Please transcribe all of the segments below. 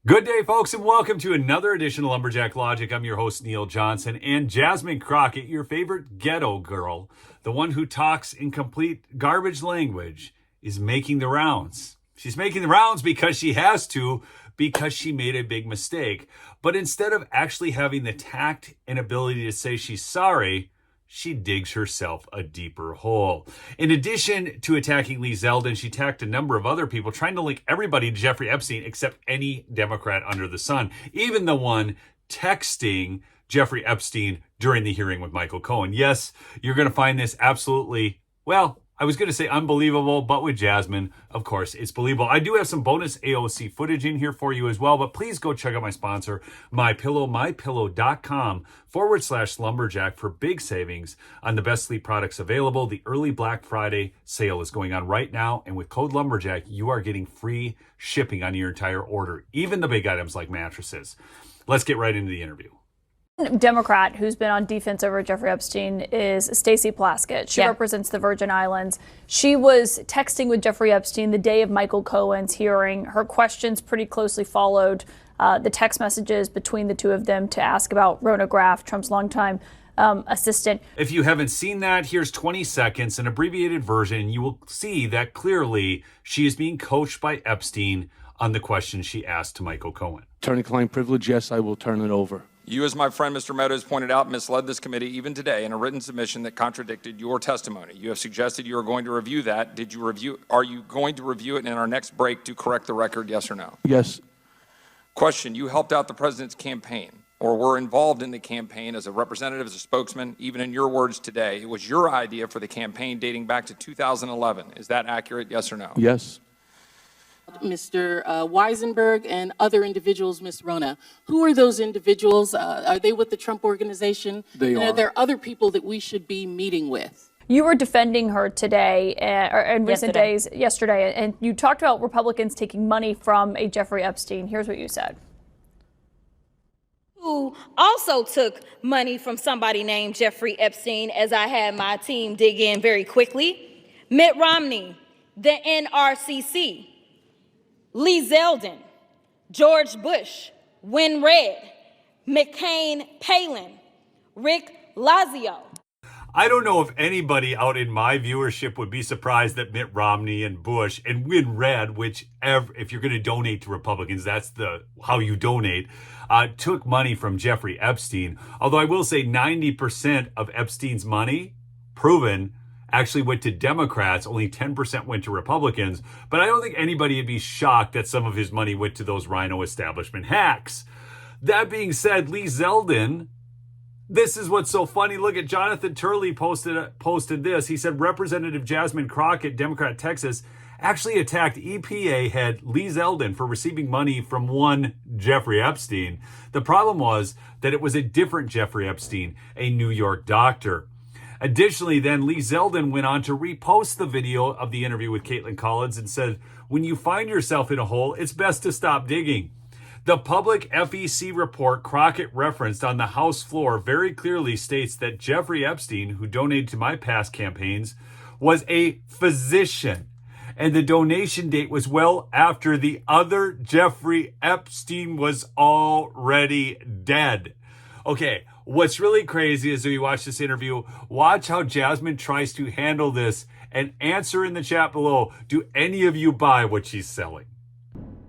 Good day, folks, and welcome to another edition of Lumberjack Logic. I'm your host, Neil Johnson, and Jasmine Crockett, your favorite ghetto girl, the one who talks in complete garbage language, is making the rounds. She's making the rounds because she has to, because she made a big mistake. But instead of actually having the tact and ability to say she's sorry, she digs herself a deeper hole. In addition to attacking Lee Zeldin, she attacked a number of other people, trying to link everybody to Jeffrey Epstein except any Democrat under the sun, even the one texting Jeffrey Epstein during the hearing with Michael Cohen. Yes, you're going to find this absolutely, well, I was going to say unbelievable, but with Jasmine, of course, it's believable. I do have some bonus AOC footage in here for you as well, but please go check out my sponsor, MyPillow, mypillow.com/lumberjack for big savings on the best sleep products available. The early Black Friday sale is going on right now, and with code Lumberjack, you are getting free shipping on your entire order, even the big items like mattresses. Let's get right into the interview. Democrat who's been on defense over Jeffrey Epstein is Stacey Plaskett. She represents the Virgin Islands. She was texting with Jeffrey Epstein the day of Michael Cohen's hearing. Her questions pretty closely followed the text messages between the two of them to ask about Rona Graff, Trump's longtime assistant. If you haven't seen that, here's 20 seconds, an abbreviated version. You will see that clearly she is being coached by Epstein on the questions she asked to Michael Cohen. Attorney-client privilege, yes, I will turn it over. You, as my friend Mr. Meadows pointed out, misled this committee even today in a written submission that contradicted your testimony. You have suggested you are going to review that. Are you going to review it in our next break to correct the record, yes or no? Yes. Question, you helped out the president's campaign or were involved in the campaign as a representative, as a spokesman, even in your words today. It was your idea for the campaign dating back to 2011. Is that accurate, yes or no? Yes. Mr. Weisenberg and other individuals, Ms. Rona. Who are those individuals? Are they with the Trump organization? They are. Are there other people that we should be meeting with? You were defending her today, or in recent days, yesterday, and you talked about Republicans taking money from a Jeffrey Epstein. Here's what you said. Who also took money from somebody named Jeffrey Epstein, as I had my team dig in very quickly. Mitt Romney, the NRCC, Lee Zeldin, George Bush, Win Red, McCain Palin, Rick Lazio. I don't know if anybody out in my viewership would be surprised that Mitt Romney and Bush and Win Red, which if you're going to donate to Republicans, that's how you donate, took money from Jeffrey Epstein. Although I will say 90% of Epstein's money, proven, actually went to Democrats. Only 10% went to Republicans. But I don't think anybody would be shocked that some of his money went to those Rhino establishment hacks. That being said, Lee Zeldin, this is what's so funny. Look at Jonathan Turley posted this. He said Representative Jasmine Crockett, Democrat Texas, actually attacked EPA head Lee Zeldin for receiving money from one Jeffrey Epstein. The problem was that it was a different Jeffrey Epstein, a New York doctor. Additionally, then Lee Zeldin went on to repost the video of the interview with Kaitlin Collins and said, when you find yourself in a hole, it's best to stop digging. The public FEC report Crockett referenced on the House floor very clearly states that Jeffrey Epstein, who donated to my past campaigns, was a physician. And the donation date was well after the other Jeffrey Epstein was already dead. Okay, what's really crazy is when you watch this interview, watch how Jasmine tries to handle this and answer in the chat below. Do any of you buy what she's selling?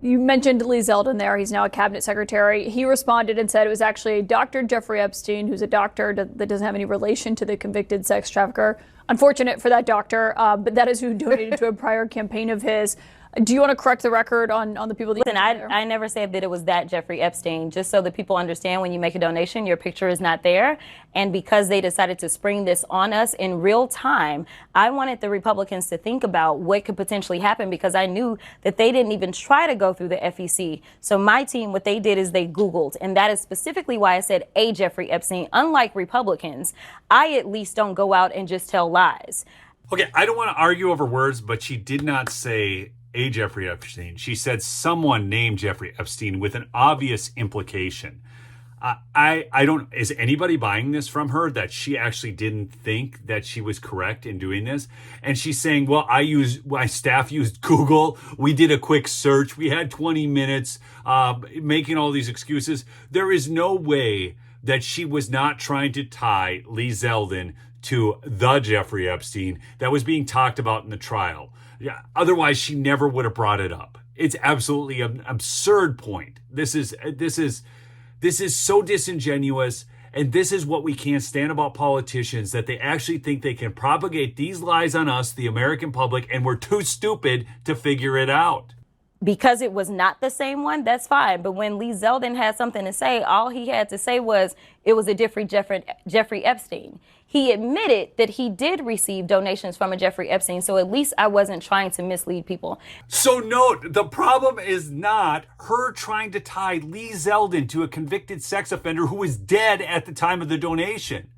You mentioned Lee Zeldin there. He's now a cabinet secretary. He responded and said it was actually Dr. Jeffrey Epstein, who's a doctor that doesn't have any relation to the convicted sex trafficker. Unfortunate for that doctor, but that is who donated to a prior campaign of his. Do you want to correct the record on the people that Listen, I never said that it was that Jeffrey Epstein. Just so that people understand, when you make a donation, your picture is not there. And because they decided to spring this on us in real time, I wanted the Republicans to think about what could potentially happen, because I knew that they didn't even try to go through the FEC. So my team, what they did is they Googled. And that is specifically why I said a Jeffrey Epstein. Unlike Republicans, I at least don't go out and just tell lies. Okay, I don't want to argue over words, but she did not say a Jeffrey Epstein. She said someone named Jeffrey Epstein with an obvious implication. I don't, is anybody buying this from her that she actually didn't think that she was correct in doing this? And she's saying, well, my staff used Google. We did a quick search. We had 20 minutes, making all these excuses. There is no way that she was not trying to tie Lee Zeldin to the Jeffrey Epstein that was being talked about in the trial. Yeah, otherwise, she never would have brought it up. It's absolutely an absurd point. This is so disingenuous, and this is what we can't stand about politicians, that they actually think they can propagate these lies on us, the American public, and we're too stupid to figure it out. Because it was not the same one, that's fine. But when Lee Zeldin had something to say, all he had to say was it was a different Jeffrey Epstein. He admitted that he did receive donations from a Jeffrey Epstein, so at least I wasn't trying to mislead people. So note, the problem is not her trying to tie Lee Zeldin to a convicted sex offender who was dead at the time of the donation.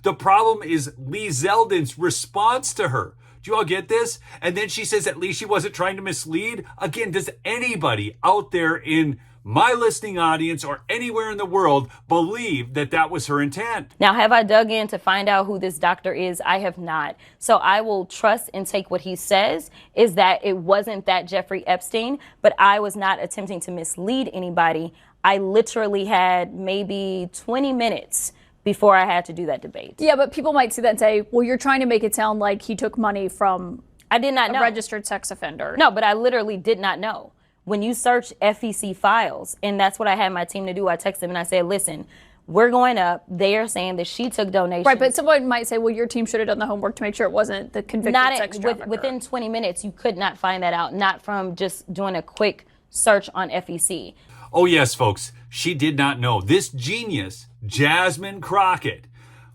The problem is Lee Zeldin's response to her. Do you all get this? And then she says at least she wasn't trying to mislead. Again, does anybody out there in my listening audience or anywhere in the world believe that that was her intent? Now, have I dug in to find out who this doctor is? I have not. So I will trust and take what he says is that it wasn't that Jeffrey Epstein, but I was not attempting to mislead anybody. I literally had maybe 20 minutes before I had to do that debate. Yeah, but people might see that and say, well, you're trying to make it sound like he took money from I did not know. A registered sex offender. No, but I literally did not know. When you search FEC files, and that's what I had my team to do, I texted them and I said, listen, we're going up. They are saying that she took donations. Right, but someone might say, well, your team should have done the homework to make sure it wasn't the convicted sex trafficker. Within 20 minutes, you could not find that out, not from just doing a quick search on FEC. Oh, yes, folks. She did not know. This genius, Jasmine Crockett,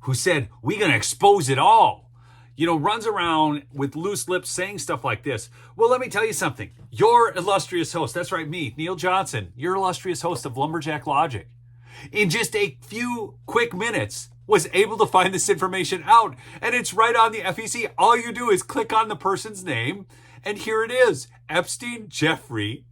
who said, we're going to expose it all, runs around with loose lips saying stuff like this. Well, let me tell you something. Your illustrious host, that's right, me, Neil Johnson, your illustrious host of Lumberjack Logic, in just a few quick minutes was able to find this information out. And it's right on the FEC. All you do is click on the person's name, and here it is. Epstein Jeffrey,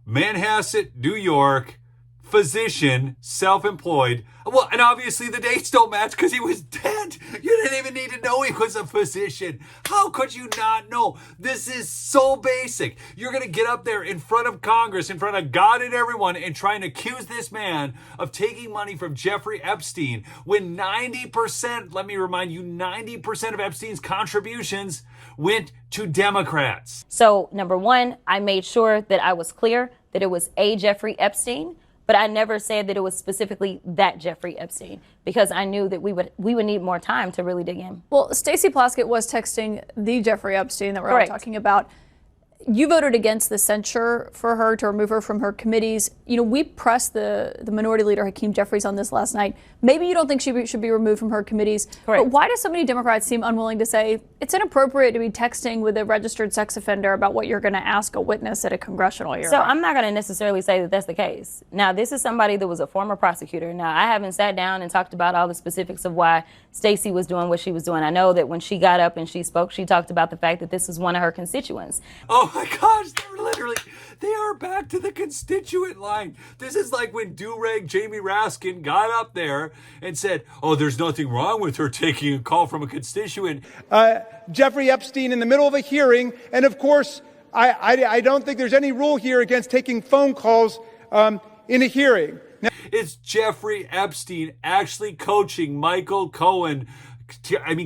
Manhasset, New York, physician, self-employed. Well, and obviously the dates don't match because he was dead. You didn't even need to know he was a physician. How could you not know? This is so basic. You're going to get up there in front of Congress, in front of God and everyone, and try and accuse this man of taking money from Jeffrey Epstein when 90%, let me remind you, 90% of Epstein's contributions went to Democrats. So, number one, I made sure that I was clear that it was a Jeffrey Epstein. But I never said that it was specifically that Jeffrey Epstein because I knew that we would need more time to really dig in. Well, Stacey Plaskett was texting the Jeffrey Epstein that we're all Correct. talking about. You voted against the censure for her to remove her from her committees. We pressed the minority leader, Hakeem Jeffries, on this last night. Maybe you don't think she should be removed from her committees. Correct. But why do so many Democrats seem unwilling to say it's inappropriate to be texting with a registered sex offender about what you're going to ask a witness at a congressional hearing? So I'm not going to necessarily say that that's the case. Now, this is somebody that was a former prosecutor. Now, I haven't sat down and talked about all the specifics of why Stacey was doing what she was doing. I know that when she got up and she spoke, she talked about the fact that this is one of her constituents. Oh my gosh, they are back to the constituent line. This is like when do-rag Jamie Raskin got up there and said, oh, there's nothing wrong with her taking a call from a constituent. Jeffrey Epstein in the middle of a hearing, and of course, I don't think there's any rule here against taking phone calls in a hearing. Now, it's Jeffrey Epstein actually coaching Michael Cohen,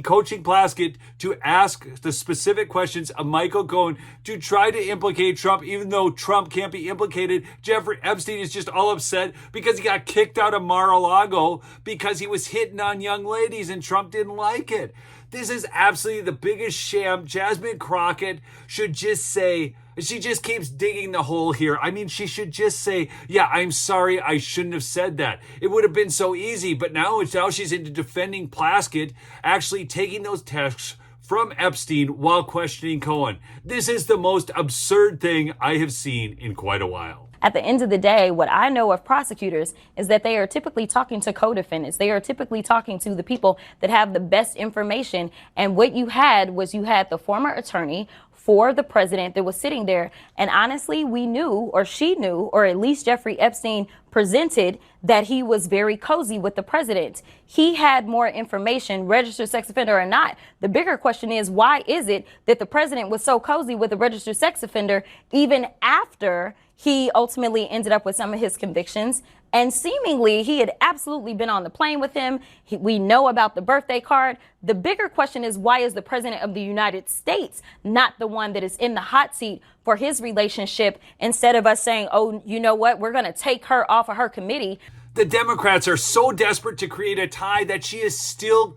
coaching Plaskett to ask the specific questions of Michael Cohen to try to implicate Trump, even though Trump can't be implicated. Jeffrey Epstein is just all upset because he got kicked out of Mar-a-Lago because he was hitting on young ladies and Trump didn't like it. This is absolutely the biggest sham. Jasmine Crockett should just say, she just keeps digging the hole here. She should just say, yeah, I'm sorry, I shouldn't have said that. It would have been so easy, but now she's into defending Plaskett, actually taking those texts from Epstein while questioning Cohen. This is the most absurd thing I have seen in quite a while. At the end of the day, what I know of prosecutors is that they are typically talking to co-defendants. They are typically talking to the people that have the best information. And what you had was you had the former attorney for the president that was sitting there. And honestly, we knew, or she knew, or at least Jeffrey Epstein presented that he was very cozy with the president. He had more information, registered sex offender or not. The bigger question is, why is it that the president was so cozy with a registered sex offender even after he ultimately ended up with some of his convictions? And seemingly, he had absolutely been on the plane with him. We know about the birthday card. The bigger question is, why is the president of the United States not the one that is in the hot seat for his relationship, instead of us saying, oh, you know what, we're going to take her off of her committee? The Democrats are so desperate to create a tie that she is still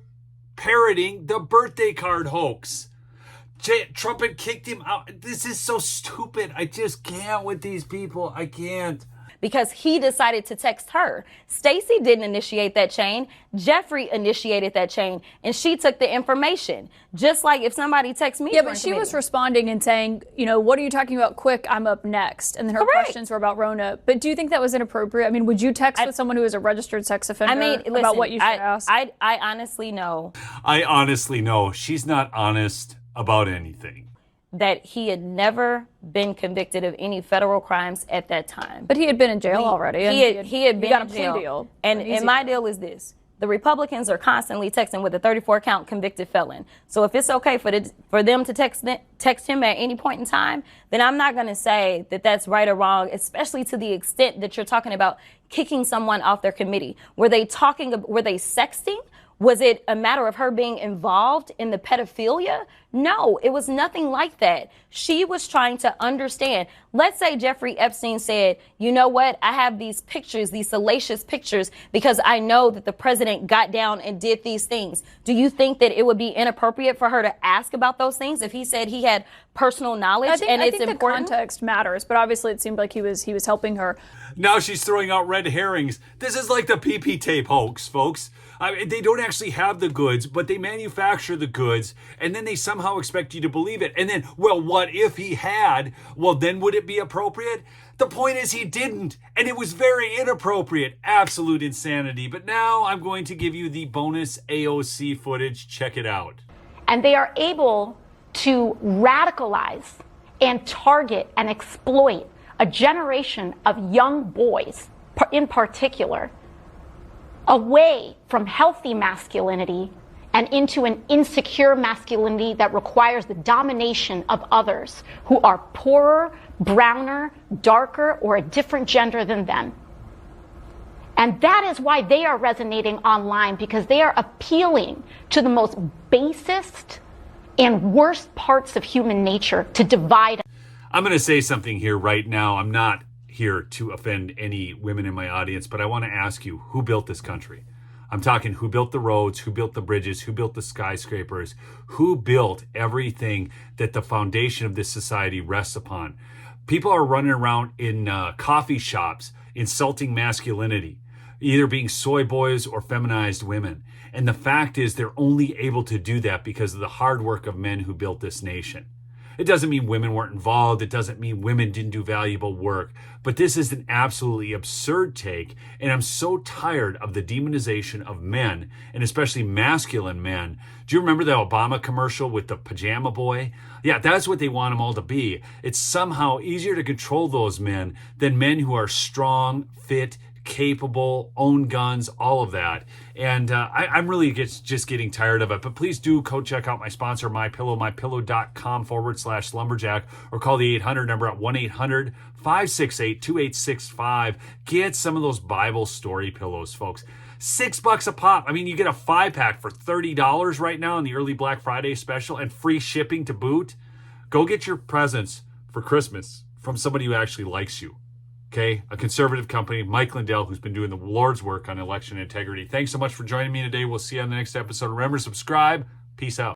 parroting the birthday card hoax. Trump had kicked him out. This is so stupid. I just can't with these people. I can't. Because he decided to text her. Stacey didn't initiate that chain. Jeffrey initiated that chain, and she took the information. Just like if somebody texts me. Yeah, but she was responding and saying, you know, what are you talking about? Quick, I'm up next. And then her questions were about Rona. But do you think that was inappropriate? I mean, would you text with someone who is a registered sex offender about what you should ask? I honestly know. I honestly know she's not honest about anything. That he had never been convicted of any federal crimes at that time. But he had been in jail already. He had been got in a plea jail. deal. And my deal is this. The Republicans are constantly texting with a 34-count convicted felon. So if it's okay for them to text him at any point in time, then I'm not going to say that that's right or wrong, especially to the extent that you're talking about kicking someone off their committee. Were they sexting? Was it a matter of her being involved in the pedophilia? No, it was nothing like that. She was trying to understand. Let's say Jeffrey Epstein said, you know what? I have these pictures, these salacious pictures, because I know that the president got down and did these things. Do you think that it would be inappropriate for her to ask about those things if he said he had personal knowledge? I think the context matters, but obviously it seemed like he was helping her. Now she's throwing out red herrings. This is like the PP tape hoax, folks. They don't actually have the goods, but they manufacture the goods, and then they somehow expect you to believe it. And then, well, what if he had? Well, then would it be appropriate? The point is he didn't, and it was very inappropriate. Absolute insanity. But now I'm going to give you the bonus AOC footage. Check it out. And they are able to radicalize and target and exploit a generation of young boys, in particular, away from healthy masculinity and into an insecure masculinity that requires the domination of others who are poorer, browner, darker, or a different gender than them. And that is why they are resonating online, because they are appealing to the most basest and worst parts of human nature to divide. I'm going to say something here right now. I'm not here to offend any women in my audience, but I want to ask you, who built this country? I'm talking who built the roads, who built the bridges, who built the skyscrapers, who built everything that the foundation of this society rests upon. People are running around in coffee shops insulting masculinity, either being soy boys or feminized women. And the fact is they're only able to do that because of the hard work of men who built this nation. It doesn't mean women weren't involved. It doesn't mean women didn't do valuable work. But this is an absolutely absurd take. And I'm so tired of the demonization of men, and especially masculine men. Do you remember the Obama commercial with the pajama boy? Yeah, that's what they want them all to be. It's somehow easier to control those men than men who are strong, fit, capable, own guns, all of that. And I'm really just getting tired of it. But please do go check out my sponsor, MyPillow, mypillow.com/lumberjack, or call the 800 number at 1-800-568-2865. Get some of those Bible story pillows, folks. $6 a pop. I mean, you get a 5-pack for $30 right now in the early Black Friday special, and free shipping to boot. Go get your presents for Christmas from somebody who actually likes you. Okay, a conservative company, Mike Lindell, who's been doing the Lord's work on election integrity. Thanks so much for joining me today. We'll see you on the next episode. Remember, subscribe. Peace out.